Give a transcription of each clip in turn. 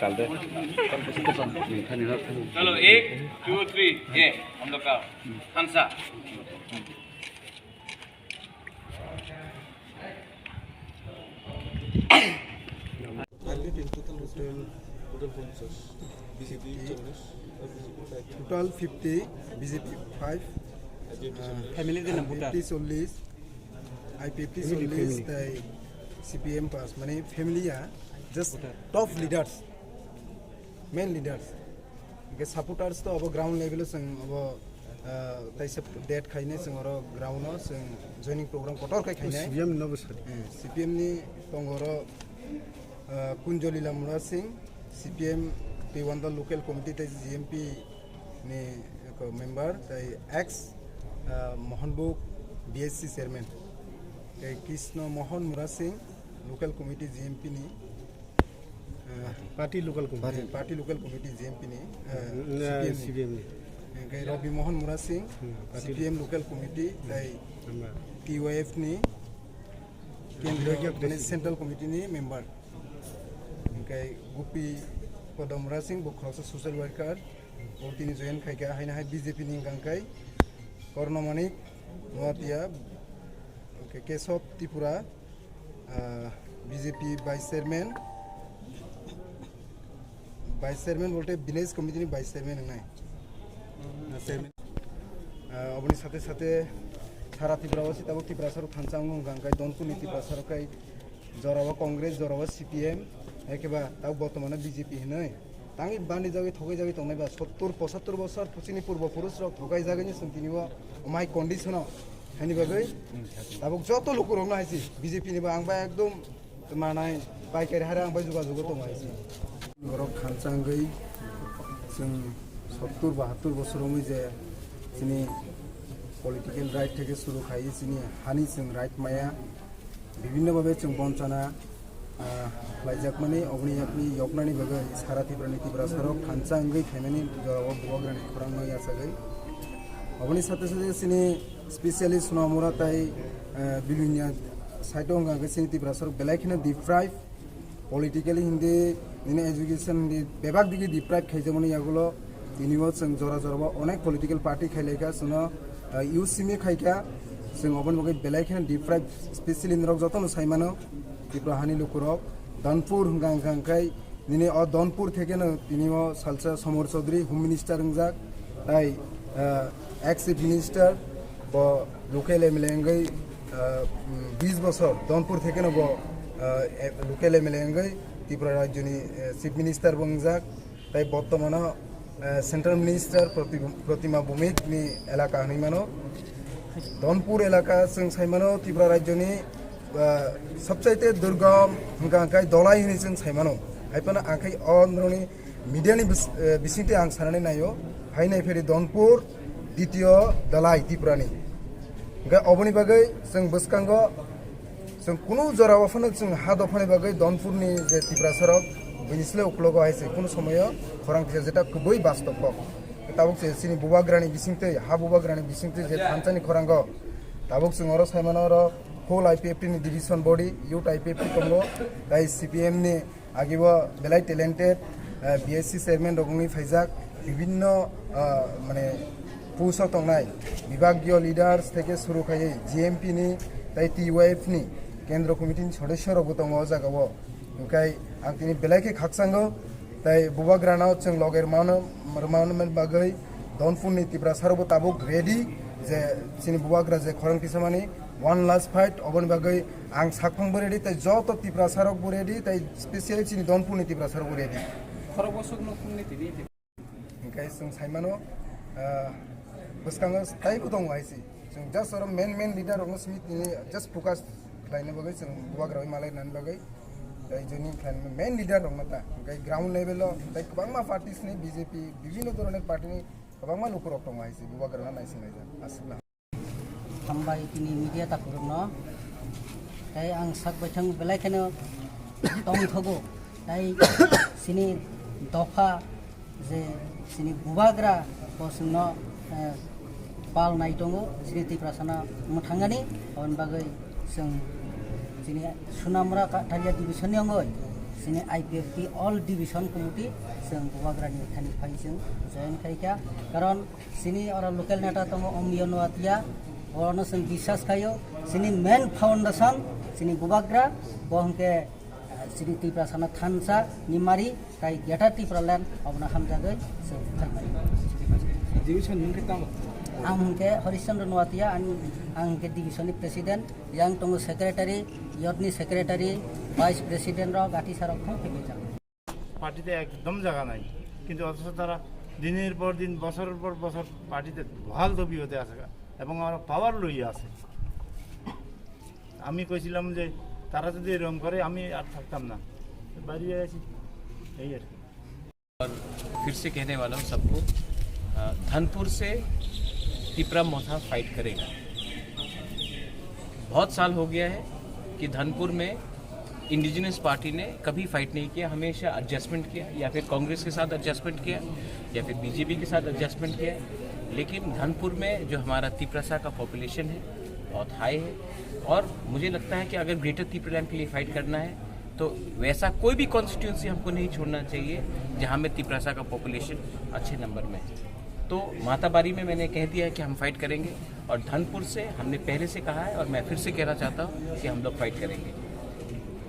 डाल दे चलो 1 2 3 ये हम लोग का हंसा total 50 BJP 5 family din 50 40 IPP 40 তাই CPM pass মানে family just top leaders main leaders ke supporters to abo ground level sing abo tai sep date khaine sing oro ground no sing joining program kotor kai khaine CPM ni tongoro Kunjoli Lamura Singh CPM T1 local committee tai GMP ni member tai ex Mohanbuk BSC chairman tai Krishna Mohan Mura Singh local committee GMP ni party local committee GMP ni CPM ni kai Rabi Mohan Mura Singh CPM local committee tai TYF ni Kendra central committee ni member kai Gupi Kodamura Singh Bukhosa social worker Botini join kai ka haina hai BJP ni gangkai Kornomanik Noatia okay Kesop Tripura BJP vice chairman bolte village committee ni vice chairman nai aboni sate sate sara Tripurasi tabok Tripura sar thanchang gangkai donpu niti prasar kai jorawa congress jorawa CPM ekeba taw বর্তমানে BJP hinai tangi bani jagi thogai jagi tongnai ba 70 75 বছর পছিনি পূর্বপুরুষ rock ঠগাই জাগানি সন্তিনিও মাই condition হানি বাগৈ তাবক যত লোক রং নাইছি BJP ni ba angba ekdom manai paikari hara angba jogajogo tongaisi gorok khanchangei जों 70 72 বছরমই যে যিনি political right থেকে শুরু খাইয়ে যিনি হানি जों রাইট মায়া বিভিন্নভাবে जों বঞ্চনা लाइजाकमानि अग्नि याकनि यकनानि बगै सारा तिब्रानि तिब्रा सरक खानचांगै खायनानि जराव बुवाग्रानि खरांनाय आसागै अग्नि साथे साथे सिनि स्पेशली सुनामुरा ताई बिलुनिया साइटों गागै सिनि तिब्रा सरक बेलायखिना डिप्राइव पलिटिकली हिंदी निने एजुकेशन नि बेबाग दिगि डिप्राइव खायजमनि यागुलो बिनिव जों जरा जराव अनेक पलिटिकल पार्टी खायलायगा सुनो यूसीमी खायका जों अबन बगै बेलायखिना डिप्राइव स्पेशली नरक जतन साइमानो Tiprahani Lukurok, Danpur Hangangkai, Nini or Danpur taken a Pinimo Salsa Somor Sodri, Home Minister Ngzak, Tai ex minister, Bo local Emelangai, Bizbosor, Danpur taken a Bo local Emelangai, Tipra Juni, Chief Minister Bongzak, Tai Botomana, Central Minister Protima Bumik, Ni Elaka Hanimano, Danpur Elaka Sing Simano, Tipra Rajuni. सबसे दुर्गम गांकाय दलाई हिनि जों साइमानो आइपना आखै अनरनि मिडियानि बिसिंते आं साननानै नायो हाइनाय फेरि दनपुर द्वितीय दलाई त्रिपुरानि गा अबनि बागै जों बसकांगो जों कुनु जरावाफनो जों हा दफानि बागै दनपुरनि जे त्रिपुरा सरक बिनिसले उक्लगो आइसे कुनु समय खरां जे जेटा गुबै बास्तव ताबक जे सिनि बुबाग्रानि बिसिंते हा बुबाग्रानि बिसिंते जे थानसानि खरांगो ताबक जों अर साइमानो अर whole IPF ni division body youth IPF tongo dai CPM ni agibo belai talented BSC chairman rogni faizak bibhinno mane puso tongnai bibagyo leaders theke shuru khai GMP ni dai TYF ni kendro committee ni সদস্য রব tongo jagabo kai ang tini belai ke khaksango dai bubagrana chung loger monument bagai donpur ni tibra sarbo tabuk ready je sini bubagra je khorang kisamani one last fight obon bagai ang sakpang boredi tai joto tipra sarok boredi tai specially chini donpur ni tipra sarok boredi खरबसक नखुंनि तिनि kai sung saimano buskanga tai ko dong aisi sung just or main leader ong smith ni just focus laine bagai sung buagra malai nan bagai tai joni plan main leader ong mata kai ground level lo tai kabangma parties ni BJP bibhinno dhoroner party ni kabangma lukurok dong aisi buagra nai sinai asla Sampai kini media tak kurno, kai ang sak bacang belai kena tong thogo, kai sini dofa, je sini bubagra, bosno pal nai tongo, sini tiprasana muthangani, awan bagai sing sini sunamra ka thalia division yang oi, sini IPFT all division committee जों गुवाग्रानि थानिफ्राय जों जयन खायखा कारण sini orang local neta tongo omiono atia orang जों বিশ্বাস खायो sini main foundation sini गुवाग्रा बहंके sini Tiprasana thansa nimari kai geta Tipraland obna hamjagai जों खायबाय division nungke tang angke Harishchandra Nuatia angke division president yang tongo secretary yotni secretary vice president ro gati sarok thong theke পার্টিতে একদম জায়গা নাই কিন্তু অথচ তারা দিনের পর দিন বছরের পর বছর পার্টিতে ভাল দবি হতে আছে এবং আমরা পাওয়ার লইয়া আছে আমি কইছিলাম যে তারা যদি এরকম করে আমি আর থাকতাম না বাড়ি আছি এই আর और फिर से कहने वाला हूँ सबको धनपुर से तिपरा मोथा फाइट करेगा। बहुत साल हो गया है कि धनपुर में इंडिजिनस पार्टी ने कभी फाइट नहीं किया, हमेशा एडजस्टमेंट किया, या फिर कांग्रेस के साथ एडजस्टमेंट किया या फिर बीजेपी के साथ एडजस्टमेंट किया। लेकिन धनपुर में जो हमारा तिपरासा का पॉपुलेशन है बहुत हाई है और मुझे लगता है कि अगर ग्रेटर तिपरालैंड के लिए फाइट करना है तो वैसा कोई भी कॉन्स्टिट्यूंसी हमको नहीं छोड़ना चाहिए जहाँ में तिपरासा का पॉपुलेशन अच्छे नंबर में है। तो माताबारी में मैंने कह दिया है कि हम फाइट करेंगे और धनपुर से हमने पहले से कहा है और मैं फिर से कहना चाहता हूँ कि हम लोग फाइट करेंगे।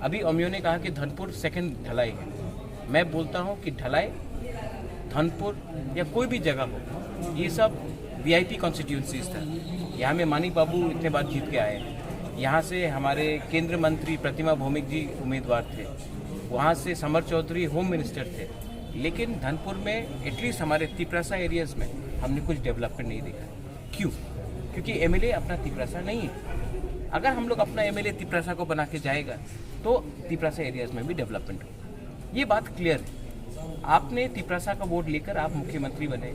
अभी अमियों ने कहा कि धनपुर सेकंड ढलाई है, मैं बोलता हूँ कि ढलाई धनपुर या कोई भी जगह हो, ये सब वीआईपी कॉन्स्टिट्यूंसीज था। यहाँ में मानी बाबू इतने बार जीत के आए हैं, यहाँ से हमारे केंद्र मंत्री प्रतिमा भौमिक जी उम्मीदवार थे, वहाँ से समर चौधरी होम मिनिस्टर थे। लेकिन धनपुर में एटलीस्ट हमारे तिपरासा एरियाज़ में हमने कुछ डेवलपमेंट नहीं देखा। क्यों? क्योंकि एमएलए अपना तिपरासा नहीं है। अगर हम लोग अपना एमएलए तिपरासा को बना के जाएगा तो तिपरासा एरियाज़ में भी डेवलपमेंट होगा। ये बात क्लियर है। आपने तिपरासा का वोट लेकर आप मुख्यमंत्री बने,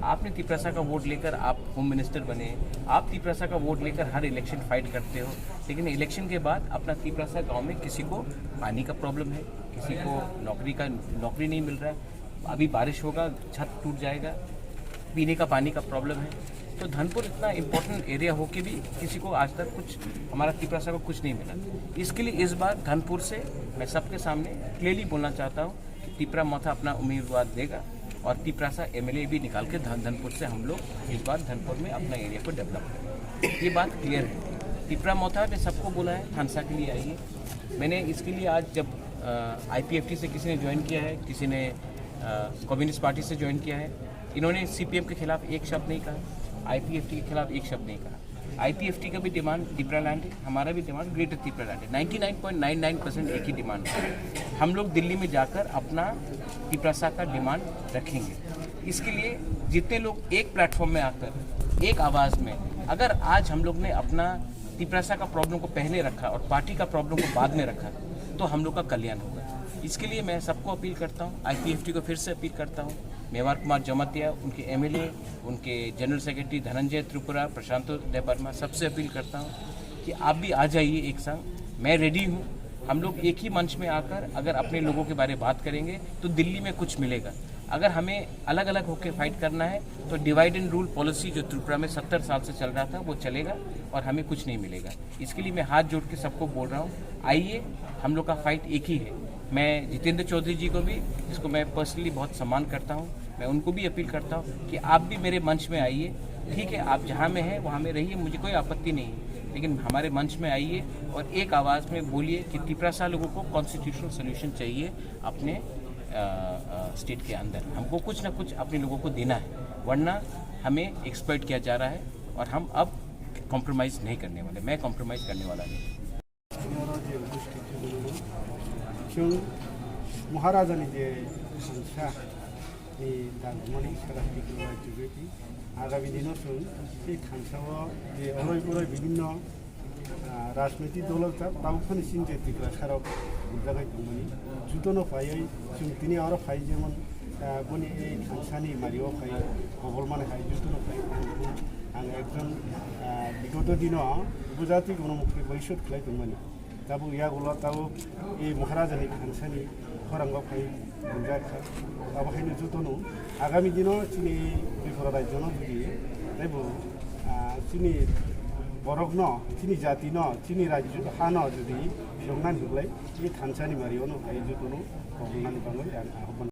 आपने तिपरासा का वोट लेकर आप होम मिनिस्टर बने, आप तिपरासा का वोट लेकर हर इलेक्शन फाइट करते हो, लेकिन इलेक्शन के बाद अपना तिपरासा गांव में किसी को पानी का प्रॉब्लम है, किसी को नौकरी नहीं मिल रहा है, अभी बारिश होगा छत टूट जाएगा, पीने का पानी का प्रॉब्लम है। तो धनपुर इतना इम्पोर्टेंट एरिया हो के भी किसी को आज तक कुछ हमारा तिपरासा को कुछ नहीं मिला। इसके लिए इस बार धनपुर से मैं सबके सामने क्लियरली बोलना चाहता हूँ कि तिपरा मोथा अपना उम्मीदवार देगा और तिपरासा एमएलए भी निकाल के धनपुर से हम लोग इस बार धनपुर में अपना एरिया को डेवलप करेंगे। ये बात क्लियर है। तिपरा मोथा ने सबको बोला है थानसा के लिए आइए। मैंने इसके लिए आज जब आईपीएफटी से किसी ने ज्वाइन किया है, किसी ने कम्युनिस्ट पार्टी से ज्वाइन किया है, इन्होंने सीपीएम के खिलाफ एक शब्द नहीं कहा, आईपीएफटी के खिलाफ एक शब्द नहीं कहा। आईपीएफटी का भी डिमांड तिपरालैंड है, हमारा भी डिमांड ग्रेटर तिपरालैंड है। 99.99% एक ही डिमांड है। हम लोग दिल्ली में जाकर अपना तिपरासा का डिमांड रखेंगे। इसके लिए जितने लोग एक प्लेटफॉर्म में आकर एक आवाज़ में, अगर आज हम लोग ने अपना तिपरासा का प्रॉब्लम को पहले रखा और पार्टी का प्रॉब्लम को बाद में रखा तो हम लोग का कल्याण होगा। इसके लिए मैं सबको अपील करता हूँ, आईपीएफटी को फिर से अपील करता हूँ, मेवार कुमार जमातिया, उनके एमएलए, उनके जनरल सेक्रेटरी धनंजय त्रिपुरा, प्रशांत वर्मा, सबसे अपील करता हूँ कि आप भी आ जाइए एक संग। मैं रेडी हूँ। हम लोग एक ही मंच में आकर अगर अपने लोगों के बारे में बात करेंगे तो दिल्ली में कुछ मिलेगा। अगर हमें अलग अलग होकर फाइट करना है तो डिवाइड एंड रूल पॉलिसी जो त्रिपुरा में 70 साल से चल रहा था वो चलेगा और हमें कुछ नहीं मिलेगा। इसके लिए मैं हाथ जोड़ के सबको बोल रहा हूँ, आइए, हम लोग का फाइट एक ही है। मैं जितेंद्र चौधरी जी को भी, जिसको मैं पर्सनली बहुत सम्मान करता हूँ, मैं उनको भी अपील करता हूँ कि आप भी मेरे मंच में आइए। ठीक है, आप जहाँ में हैं वहाँ में रहिए, मुझे कोई आपत्ति नहीं है, लेकिन हमारे मंच में आइए और एक आवाज़ में बोलिए कि तिपरासा लोगों को कॉन्स्टिट्यूशनल सोल्यूशन चाहिए अपने स्टेट के अंदर। हमको कुछ ना कुछ अपने लोगों को देना है, वरना हमें एक्सप्लॉइट किया जा रहा है और हम अब कॉम्प्रोमाइज़ नहीं करने वाले। मैं कॉम्प्रोमाइज़ करने वाला नहीं। महाराजानि जे संस्था नि दागुमानि साराथिखौ आगामी दिनों जों बे थानसायाव जे अराय विभिन्न राजनैतिक दलफोरा दाउफोरनिसिम जे तिपरासाराव बुजागाय दंमोन जुदनो फायै जों दिनै आरो फाय जेमन बनि ए थानसानि मारियाव फाय गगलमाने फाय जुदनो फाय आं एकदम बिगत दिनाव बुजाति गणमुखि बैसोद खालायदोंमोन दाबो यागला दाबो ए महाराजानि थानसानि खौरांआव फाय बुजाखा दाबोखायनो जुदनो आगामी दिनाव जोंनि त्रिपुरा रायजोआव जुदि दाबो जोंनि borok no chini jati no chini rajyo ha no jodi yongnan huglai i thansa ni mariyo no ai juto no hongnan bangai